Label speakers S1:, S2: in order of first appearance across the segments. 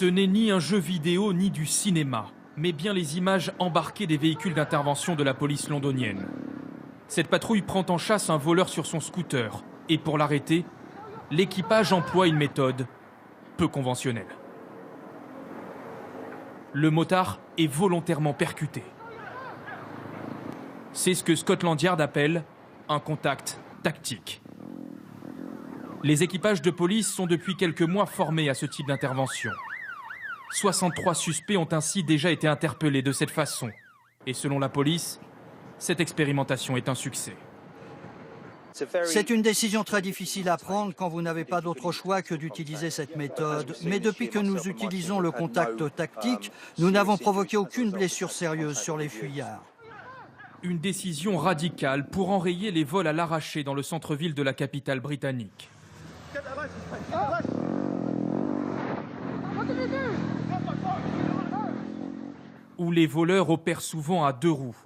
S1: Ce n'est ni un jeu vidéo ni du cinéma, mais bien les images embarquées des véhicules d'intervention de la police londonienne. Cette patrouille prend en chasse un voleur sur son scooter. Et pour l'arrêter, l'équipage emploie une méthode peu conventionnelle. Le motard est volontairement percuté. C'est ce que Scotland Yard appelle un contact tactique. Les équipages de police sont depuis quelques mois formés à ce type d'intervention. 63 suspects ont ainsi déjà été interpellés de cette façon. Et selon la police, cette expérimentation est un succès.
S2: C'est une décision très difficile à prendre quand vous n'avez pas d'autre choix que d'utiliser cette méthode. Mais depuis que nous utilisons le contact tactique, nous n'avons provoqué aucune blessure sérieuse sur les fuyards.
S1: Une décision radicale pour enrayer les vols à l'arraché dans le centre-ville de la capitale britannique. Où les voleurs opèrent souvent à deux roues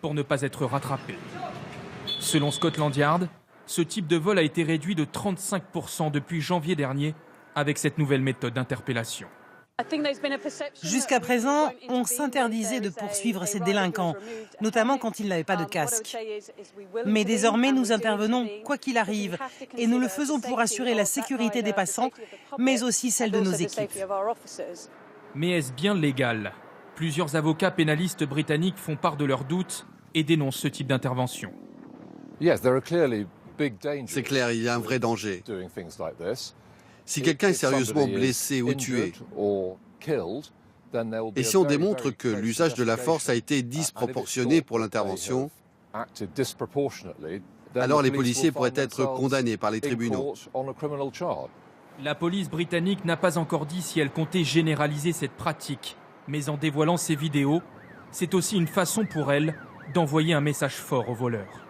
S1: pour ne pas être rattrapés. Selon Scotland Yard, ce type de vol a été réduit de 35% depuis janvier dernier avec cette nouvelle méthode d'interpellation.
S3: Jusqu'à présent, on s'interdisait de poursuivre ces délinquants, notamment quand ils n'avaient pas de casque. Mais désormais, nous intervenons quoi qu'il arrive, et nous le faisons pour assurer la sécurité des passants, mais aussi celle de nos équipes.
S1: Mais est-ce bien légal ? Plusieurs avocats pénalistes britanniques font part de leurs doutes et dénoncent ce type d'intervention.
S4: C'est clair, il y a un vrai danger. Si quelqu'un est sérieusement blessé ou tué, et si on démontre que l'usage de la force a été disproportionné pour l'intervention, alors les policiers pourraient être condamnés par les tribunaux.
S1: La police britannique n'a pas encore dit si elle comptait généraliser cette pratique. Mais en dévoilant ces vidéos, c'est aussi une façon pour elle d'envoyer un message fort aux voleurs.